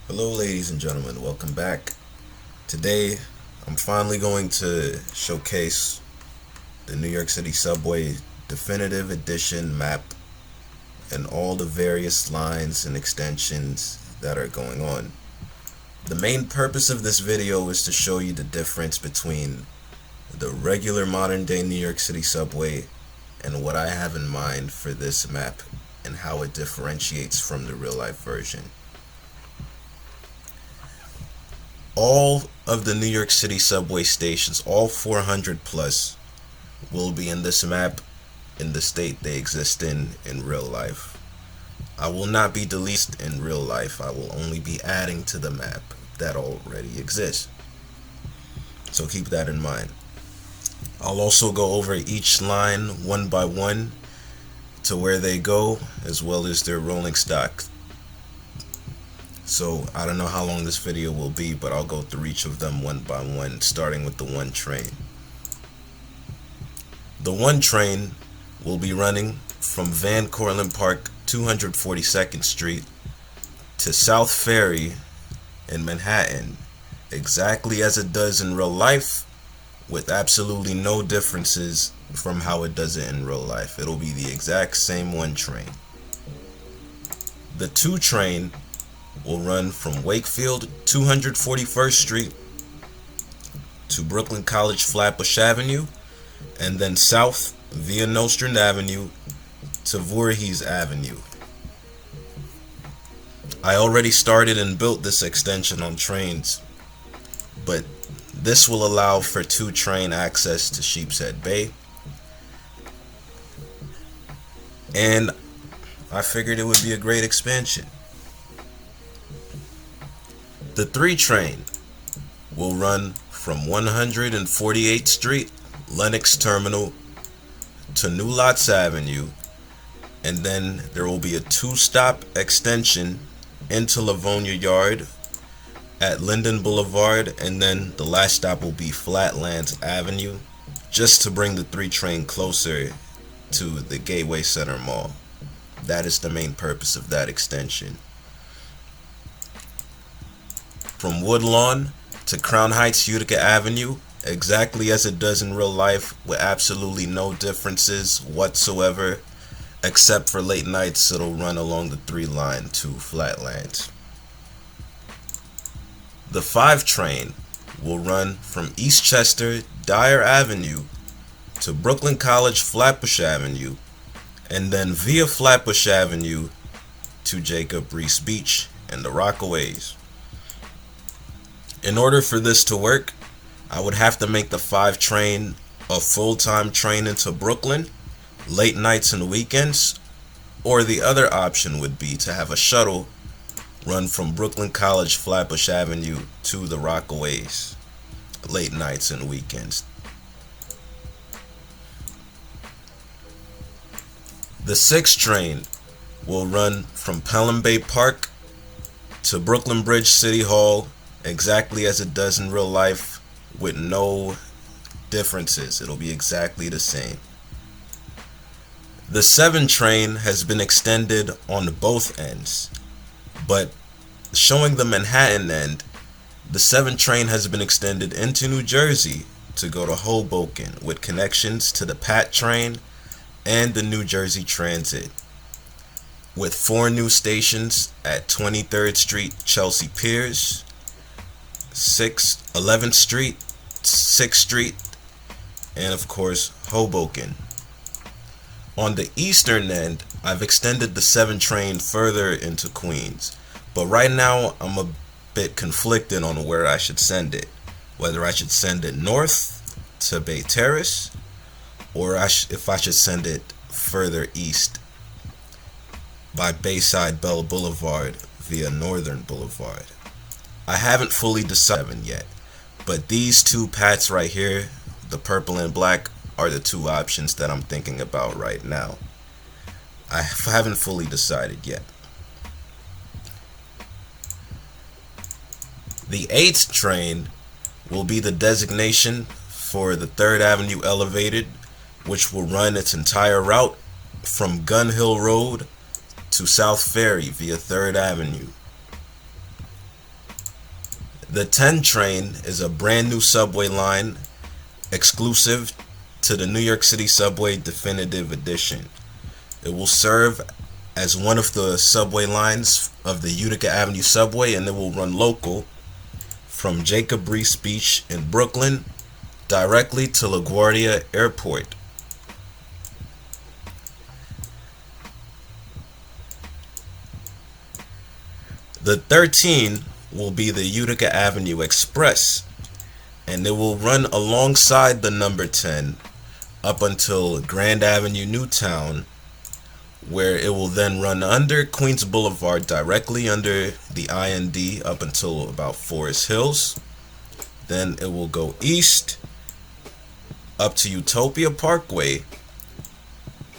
Hello ladies and gentlemen, welcome back. Today I'm finally going to showcase the New York City Subway definitive edition map and all the various lines and extensions that are going on. The main purpose of this video is to show you the difference between the regular modern day New York City Subway and what I have in mind for this map and how it differentiates from the real life version. All of the New York City subway stations, all 400 plus, will be in this map in the state they exist in real life. I will not be deleted in real life. I will only be adding to the map that already exists. So keep that in mind. I'll also go over each line one by one to where they go, as well as their rolling stock. So I don't know how long this video will be, but I'll go through each of them one by one, starting with the one train. The one train will be running from Van Cortlandt Park, 242nd Street to South Ferry in Manhattan, exactly as it does in real life, with absolutely no differences from how it does it in real life. It'll be the exact same one train. The two train will run from Wakefield, 241st Street to Brooklyn College Flatbush Avenue, and then south via Nostrand Avenue to Voorhees Avenue. I already started and built this extension on Trainz, but this will allow for two train access to Sheepshead Bay, and I figured it would be a great expansion. The 3 train will run from 148th Street, Lenox Terminal, to New Lots Avenue, and then there will be a 2-stop extension into Livonia Yard at Linden Boulevard, and then the last stop will be Flatlands Avenue, just to bring the 3 train closer to the Gateway Center Mall. That is the main purpose of that extension. From Woodlawn to Crown Heights Utica Avenue, exactly as it does in real life, with absolutely no differences whatsoever, except for late nights. It'll run along the 3 line to Flatlands. The 5 train will run from Eastchester Dyer Avenue to Brooklyn College Flatbush Avenue, and then via Flatbush Avenue to Jacob Riis Beach and the Rockaways. In order for this to work, I would have to make the 5 train a full-time train into Brooklyn, late nights and weekends, or the other option would be to have a shuttle run from Brooklyn College Flatbush Avenue to the Rockaways, late nights and weekends. The 6 train will run from Pelham Bay Park to Brooklyn Bridge City Hall, exactly as it does in real life, with no differences. It'll be exactly the same. The 7 train has been extended on both ends, but showing the Manhattan end, the 7 train has been extended into New Jersey to go to Hoboken, with connections to the Pat train and the New Jersey Transit, with 4 new stations at 23rd Street, Chelsea Piers, 11th Street, 6th Street, and of course Hoboken. On the eastern end, I've extended the 7 train further into Queens, but right now I'm a bit conflicted on where I should send it, whether I should send it north to Bay Terrace, or if I should send it further east by Bayside Bell Boulevard via Northern Boulevard. I haven't fully decided yet, but these 2 pats right here, the purple and black, are the 2 options that I'm thinking about right now. I haven't fully decided yet. The 8th train will be the designation for the 3rd Avenue Elevated, which will run its entire route from Gun Hill Road to South Ferry via 3rd Avenue. The 10 train is a brand new subway line exclusive to the New York City Subway Definitive Edition. It will serve as one of the subway lines of the Utica Avenue Subway, and it will run local from Jacob Riis Beach in Brooklyn directly to LaGuardia Airport. The 13 will be the Utica Avenue Express, and it will run alongside the number 10 up until Grand Avenue, Newtown, where it will then run under Queens Boulevard directly under the IND up until about Forest Hills. Then it will go east up to Utopia Parkway,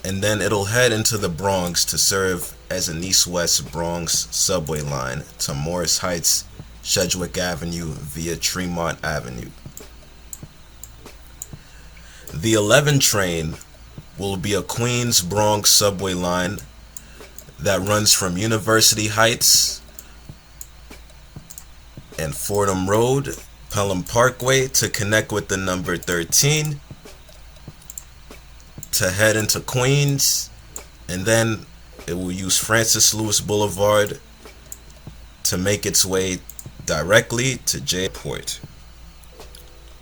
and then it'll head into the Bronx to serve as an east-west Bronx subway line to Morris Heights, Sedgwick Avenue via Tremont Avenue. The 11 train will be a Queens Bronx subway line that runs from University Heights and Fordham Road, Pelham Parkway to connect with the number 13 to head into Queens, and then it will use Francis Lewis Boulevard to make its way directly to J-Port,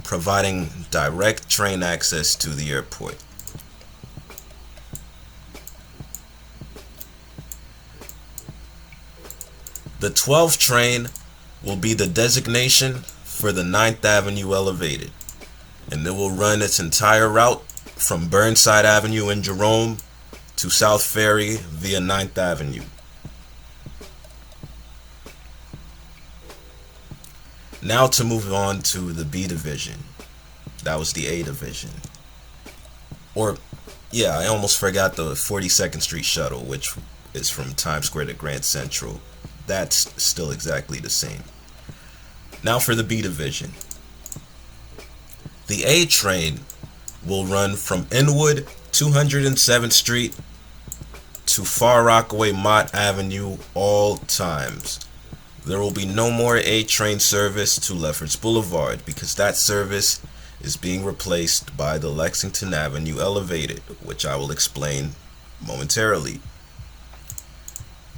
providing direct train access to the airport. The 12 train will be the designation for the 9th Avenue Elevated, and it will run its entire route from Burnside Avenue in Jerome to South Ferry via 9th Avenue. Now to move on to the B division. That was the A division. Or, yeah, I almost forgot the 42nd Street shuttle, which is from Times Square to Grand Central. That's still exactly the same. Now for the B division. The A train will run from Inwood 207th Street to Far Rockaway Mott Avenue all times. There will be no more A train service to Lefferts Boulevard because that service is being replaced by the Lexington Avenue Elevated, which I will explain momentarily.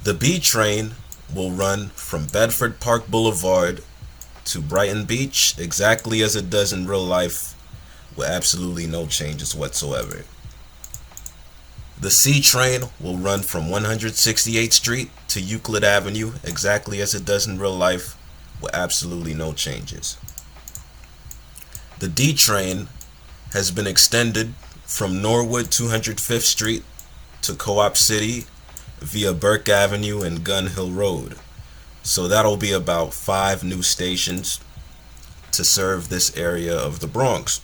The B train will run from Bedford Park Boulevard to Brighton Beach exactly as it does in real life, with absolutely no changes whatsoever. The C train will run from 168th Street to Euclid Avenue exactly as it does in real life, with absolutely no changes. The D train has been extended from Norwood 205th Street to Co-op City via Burke Avenue and Gun Hill Road. So that'll be about 5 new stations to serve this area of the Bronx.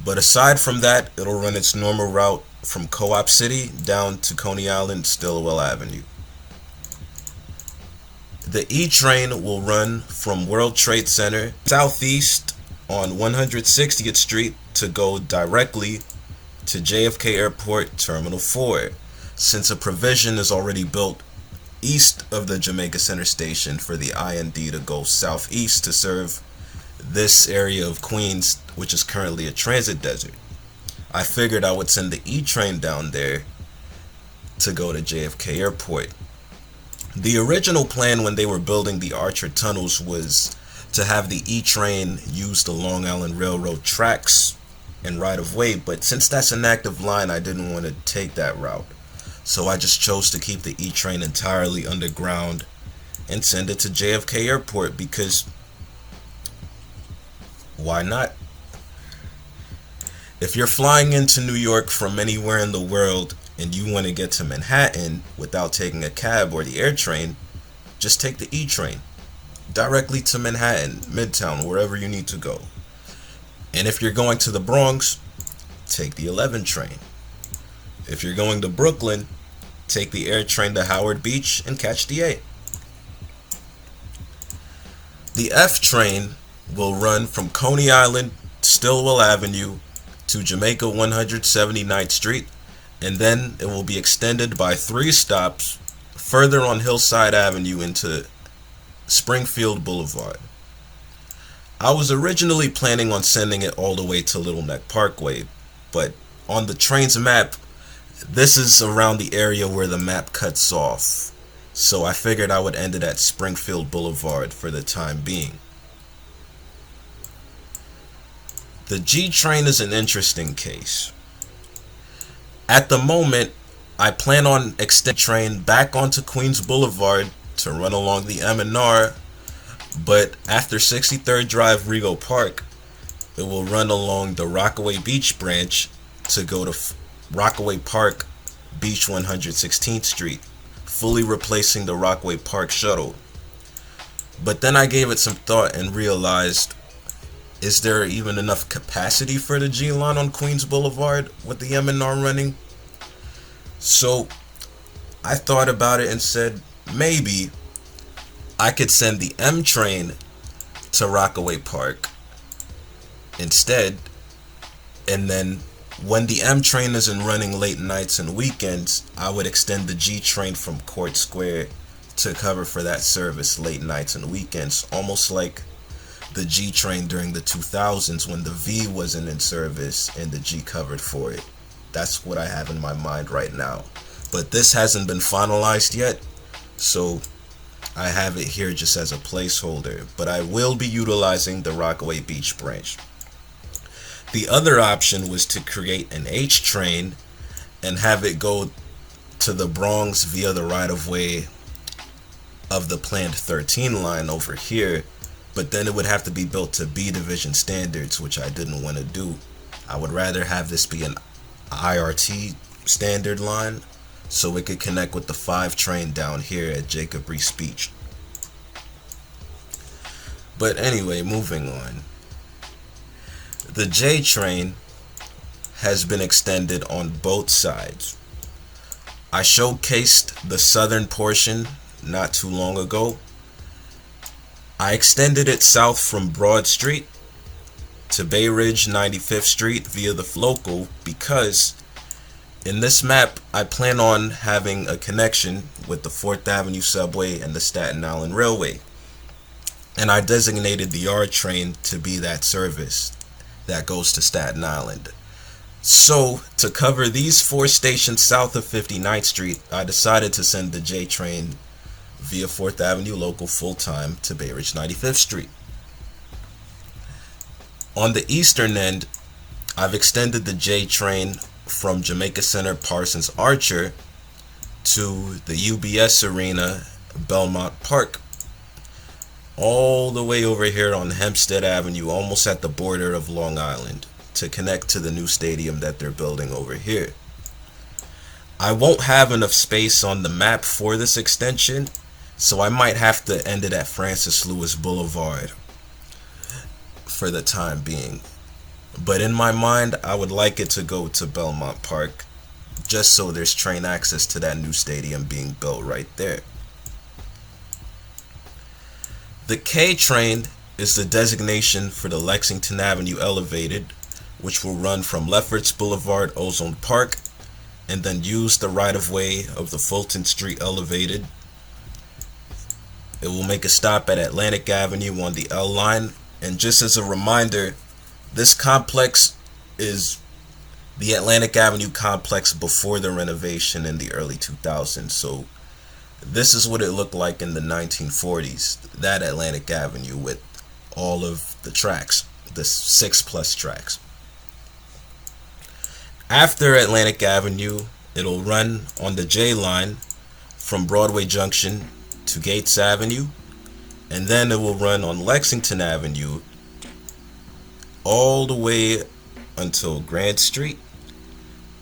But aside from that, it'll run its normal route from Co-op City down to Coney Island, Stillwell Avenue. The E train will run from World Trade Center southeast on 160th Street to go directly to JFK Airport Terminal 4, since a provision is already built east of the Jamaica Center station for the IND to go southeast to serve this area of Queens, which is currently a transit desert. I figured I would send the E train down there to go to JFK Airport. The original plan when they were building the Archer tunnels was to have the E train use the Long Island Railroad tracks and right of way, but since that's an active line, I didn't want to take that route. So I just chose to keep the E train entirely underground and send it to JFK Airport because why not? If you're flying into New York from anywhere in the world and you want to get to Manhattan without taking a cab or the air train, just take the E train directly to Manhattan, Midtown, wherever you need to go. And if you're going to the Bronx, take the 11 train. If you're going to Brooklyn, take the air train to Howard Beach and catch the A. The F train will run from Coney Island, Stillwell Avenue to Jamaica 179th Street, and then it will be extended by 3 stops further on Hillside Avenue into Springfield Boulevard. I was originally planning on sending it all the way to Little Neck Parkway, but on the Trainz map, this is around the area where the map cuts off. So I figured I would end it at Springfield Boulevard for the time being. The G train is an interesting case. At the moment, I plan on extending the train back onto Queens Boulevard to run along the M&R, but after 63rd Drive Rego Park, it will run along the Rockaway Beach branch to go to Rockaway Park Beach 116th Street, fully replacing the Rockaway Park shuttle. But then I gave it some thought and realized, is there even enough capacity for the G line on Queens Boulevard with the M&R running? So I thought about it and said, maybe I could send the M train to Rockaway Park instead, and then when the M train isn't running late nights and weekends, I would extend the G train from Court Square to cover for that service late nights and weekends, almost like the G train during the 2000s when the V wasn't in service and the G covered for it. That's what I have in my mind right now. But this hasn't been finalized yet, so I have it here just as a placeholder. But I will be utilizing the Rockaway Beach branch. The other option was to create an H train and have it go to the Bronx via the right-of-way of the planned 13 line over here, but then it would have to be built to B division standards, which I didn't want to do. I would rather have this be an IRT standard line so it could connect with the 5 train down here at Jacob Reese Beach. But anyway, moving on. The J train has been extended on both sides. I showcased the southern portion not too long ago. I extended it south from Broad Street to Bay Ridge 95th Street via the local because in this map I plan on having a connection with the 4th Avenue Subway and the Staten Island Railway, and I designated the R train to be that service that goes to Staten Island. So to cover these 4 stations south of 59th Street, I decided to send the J train via 4th Avenue local full-time to Bay Ridge 95th Street. On the eastern end, I've extended the J train from Jamaica Center Parsons Archer to the UBS Arena Belmont Park, all the way over here on Hempstead Avenue, almost at the border of Long Island, to connect to the new stadium that they're building over here. I won't have enough space on the map for this extension, so I might have to end it at Francis Lewis Boulevard for the time being. But in my mind, I would like it to go to Belmont Park, just so there's train access to that new stadium being built right there. The K train is the designation for the Lexington Avenue Elevated, which will run from Lefferts Boulevard, Ozone Park, and then use the right-of-way of the Fulton Street Elevated. It will make a stop at Atlantic Avenue on the L line, and just as a reminder, this complex is the Atlantic Avenue complex before the renovation in the early 2000s, so this is what it looked like in the 1940s, that Atlantic Avenue with all of the tracks, the 6+ tracks. After Atlantic Avenue, it'll run on the J line from Broadway Junction to Gates Avenue, and then it will run on Lexington Avenue all the way until Grant Street,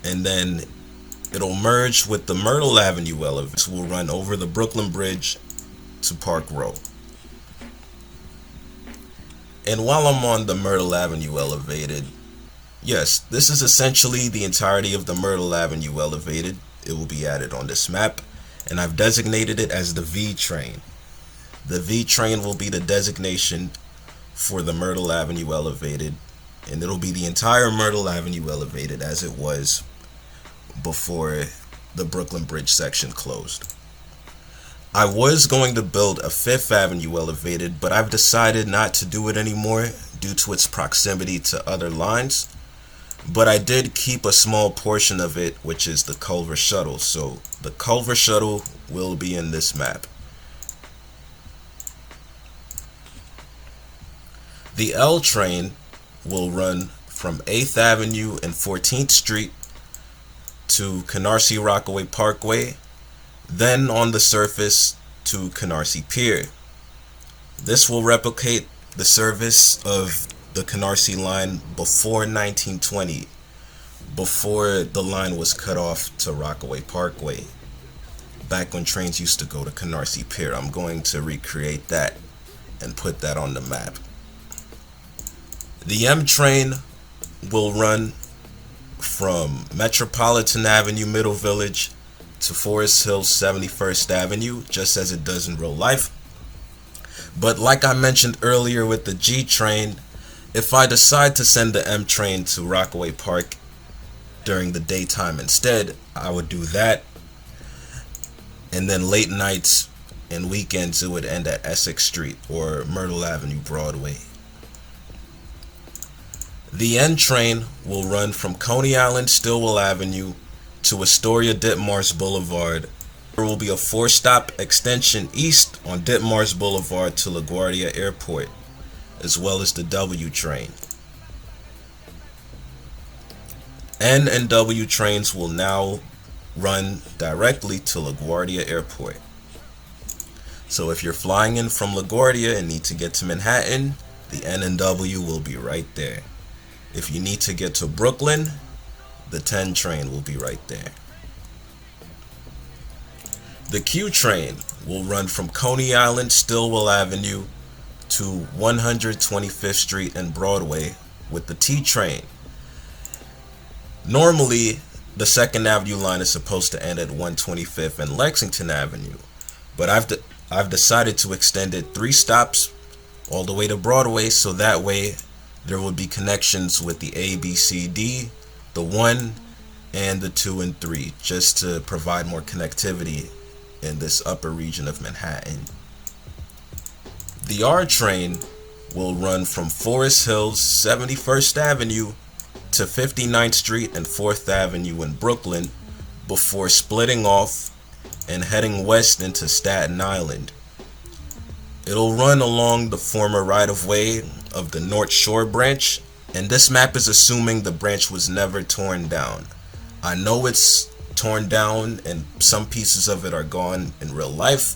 and then it'll merge with the Myrtle Avenue elevator. Will run over the Brooklyn Bridge to Park Row. And while I'm on the Myrtle Avenue elevated, yes, this is essentially the entirety of the Myrtle Avenue elevated. It will be added on this map, and I've designated it as the V train. The V train will be the designation for the Myrtle Avenue elevated, and it'll be the entire Myrtle Avenue elevated as it was before the Brooklyn Bridge section closed. I was going to build a Fifth Avenue elevated, but I've decided not to do it anymore due to its proximity to other lines. But I did keep a small portion of it, which is the Culver Shuttle. So the Culver Shuttle will be in this map. The L train will run from 8th Avenue and 14th Street to Canarsie Rockaway Parkway, then on the surface to Canarsie Pier. This will replicate the service of the Canarsie line before 1920, before the line was cut off to Rockaway Parkway, back when trains used to go to Canarsie Pier. I'm going to recreate that and put that on the map. The M train will run from Metropolitan Avenue, Middle Village, to Forest Hills 71st Avenue, just as it does in real life. But like I mentioned earlier with the G train, if I decide to send the M train to Rockaway Park during the daytime instead, I would do that. And then late nights and weekends, it would end at Essex Street or Myrtle Avenue, Broadway. The N train will run from Coney Island, Stillwell Avenue to Astoria Ditmars Boulevard. There will be a 4-stop extension east on Ditmars Boulevard to LaGuardia Airport, as well as the W train. N and W trains will now run directly to LaGuardia Airport. So if you're flying in from LaGuardia and need to get to Manhattan, the N and W will be right there. If you need to get to Brooklyn, the 10 train will be right there. The Q train will run from Coney Island, Stillwell Avenue to 125th Street and Broadway with the T train. Normally, the 2nd Avenue line is supposed to end at 125th and Lexington Avenue, but I've decided to extend it 3 stops all the way to Broadway, so that way there will be connections with the A, B, C, D, the 1, and the 2 and 3, just to provide more connectivity in this upper region of Manhattan. The R train will run from Forest Hills 71st Avenue to 59th Street and 4th Avenue in Brooklyn before splitting off and heading west into Staten Island. It'll run along the former right-of-way of the North Shore branch, and this map is assuming the branch was never torn down. I know it's torn down and some pieces of it are gone in real life,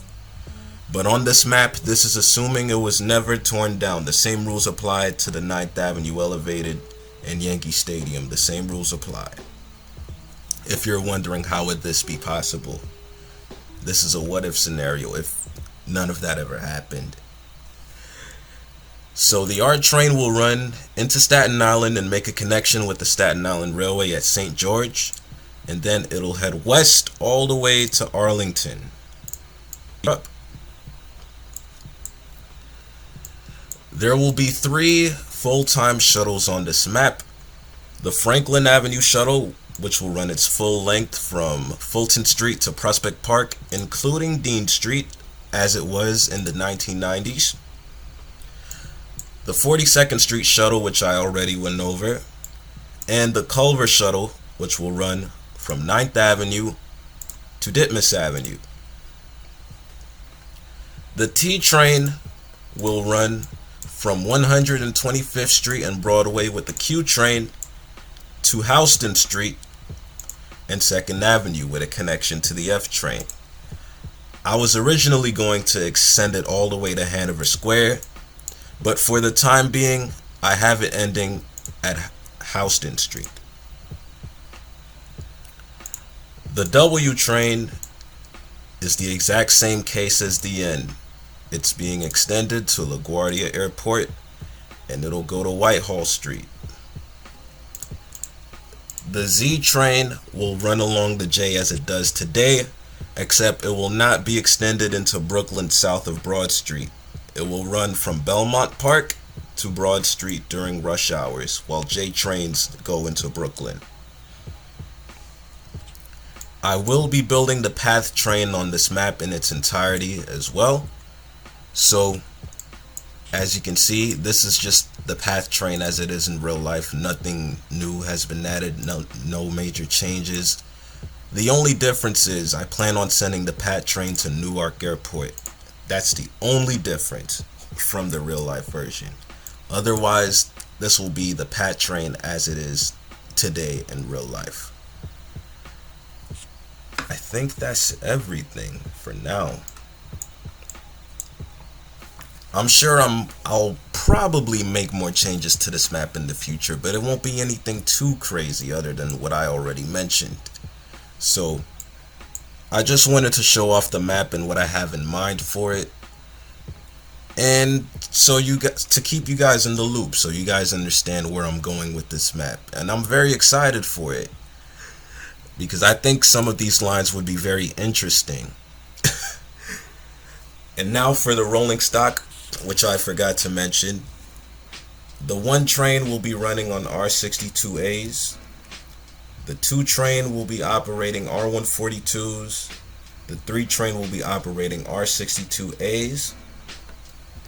but on this map this is assuming it was never torn down. The same rules apply to the 9th Avenue elevated and Yankee Stadium. The same rules apply. If you're wondering how would this be possible, this is a what if scenario if none of that ever happened. So the R train will run into Staten Island and make a connection with the Staten Island Railway at St. George, and then it'll head west all the way to Arlington. Up. There will be 3 full-time shuttles on this map. The Franklin Avenue shuttle, which will run its full length from Fulton Street to Prospect Park, including Dean Street, as it was in the 1990s. The 42nd Street shuttle, which I already went over, and the Culver shuttle, which will run from 9th Avenue to Ditmas Avenue. The T train will run from 125th Street and Broadway with the Q train to Houston Street and 2nd Avenue with a connection to the F train. I was originally going to extend it all the way to Hanover Square, but for the time being, I have it ending at Houston Street. The W train is the exact same case as the N. It's being extended to LaGuardia Airport, and it'll go to Whitehall Street. The Z train will run along the J as it does today, except it will not be extended into Brooklyn south of Broad Street. It will run from Belmont Park to Broad Street during rush hours, while J trains go into Brooklyn. I will be building the path train on this map in its entirety as well. So as you can see, this is just the path train as it is in real life. Nothing new has been added, no major changes. The only difference is I plan on sending the path train to Newark Airport. That's the only difference from the real life version. Otherwise, this will be the path train as it is today in real life. I think that's everything for now. I'm sure I'll probably make more changes to this map in the future, but it won't be anything too crazy other than what I already mentioned. So I just wanted to show off the map and what I have in mind for it, and so you guys, to keep you guys in the loop, so you guys understand where I'm going with this map. And I'm very excited for it because I think some of these lines would be very interesting. And now for the rolling stock, which I forgot to mention. The 1 train will be running on R62As. The 2 train will be operating R142s. The 3 train will be operating R62As.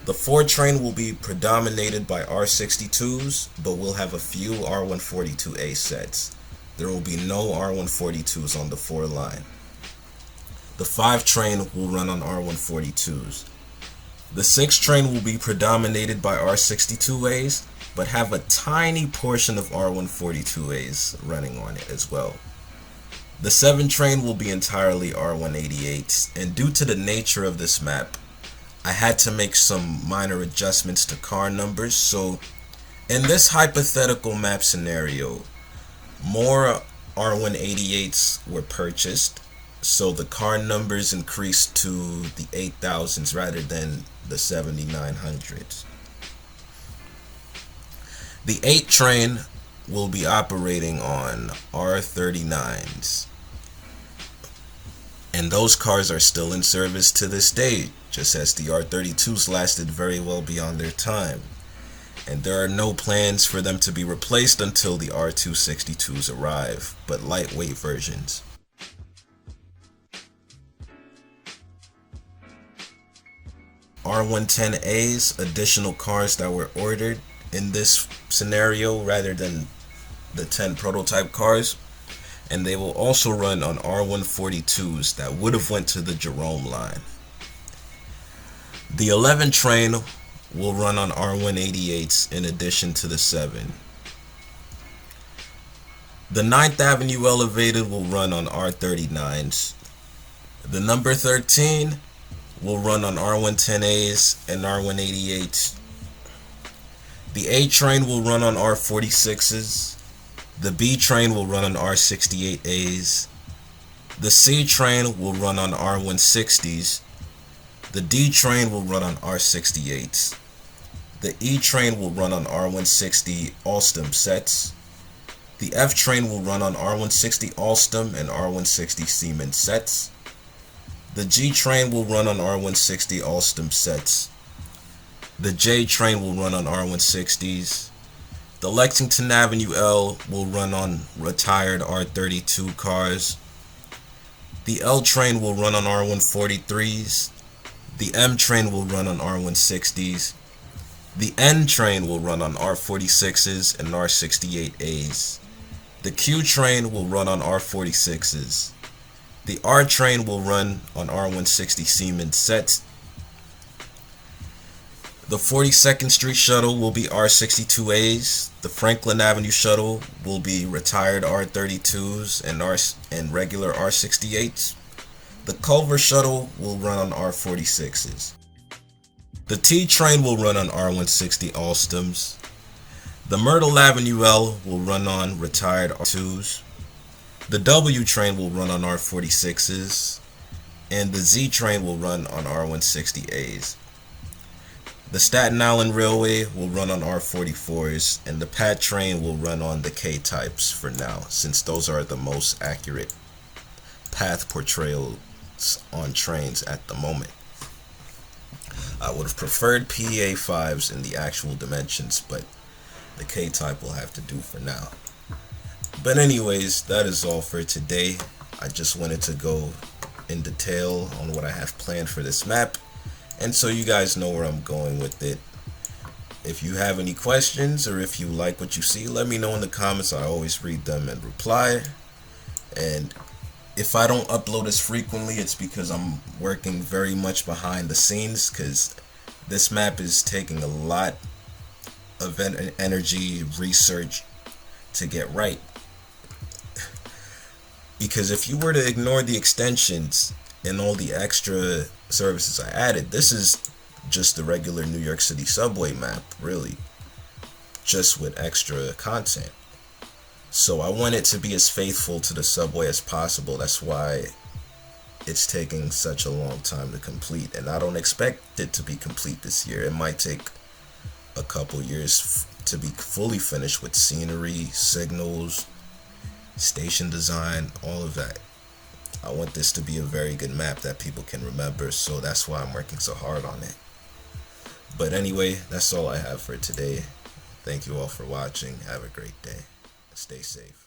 The 4 train will be predominated by R62s, but will have a few R142A sets. There will be no R142s on the 4 line. The 5 train will run on R142s. The 6 train will be predominated by R62As, but have a tiny portion of R142As running on it as well. The 7 train will be entirely R188s, and due to the nature of this map, I had to make some minor adjustments to car numbers. So in this hypothetical map scenario, more R188s were purchased, so the car numbers increased to the 8,000s rather than the 7,900s. The 8 train will be operating on R39s, and those cars are still in service to this day, just as the R32s lasted very well beyond their time, and there are no plans for them to be replaced until the R262s arrive, but lightweight versions. R110As, additional cars that were ordered in this scenario rather than the 10 prototype cars, and they will also run on R142s that would have went to the Jerome line. The 11 train will run on R188s in addition to the 7. The 9th Avenue Elevated will run on R39s. The number 13 will run on R110As and R188s. The A train will run on R46s. The B train will run on R68As. The C train will run on R160s. The D train will run on R68s. The E train will run on R160 Alstom sets. The F train will run on R160 Alstom and R160 Siemens sets. The G train will run on R160 Alstom sets. The J train will run on R160s. The Lexington Avenue L will run on retired R32 cars. The L train will run on R143s. The M train will run on R160s. The N train will run on R46s and R68As. The Q train will run on R46s. The R train will run on R160 Siemens sets. The 42nd Street shuttle will be R62As. The Franklin Avenue shuttle will be retired R32s and regular R68s. The Culver shuttle will run on R46s. The T train will run on R160 Alstoms. The Myrtle Avenue L will run on retired R2s. The W train will run on R46s. And the Z train will run on R160As. The Staten Island Railway will run on R44s, and the PAT train will run on the K types for now, since those are the most accurate path portrayals on trains at the moment. I would have preferred PA5s in the actual dimensions, but the K type will have to do for now. But anyways, that is all for today. I just wanted to go in detail on what I have planned for this map, and so you guys know where I'm going with it. If you have any questions or if you like what you see, let me know in the comments. I always read them and reply. And if I don't upload as frequently, it's because I'm working very much behind the scenes, because this map is taking a lot of energy, research to get right. Because if you were to ignore the extensions and all the extra services I added, this is just the regular New York City subway map, really, just with extra content. So I want it to be as faithful to the subway as possible. That's why it's taking such a long time to complete, and I don't expect it to be complete this year. It might take a couple years to be fully finished with scenery, signals, station design, all of that. I want this to be a very good map that people can remember, so that's why I'm working so hard on it. But anyway, that's all I have for today. Thank you all for watching. Have a great day. Stay safe.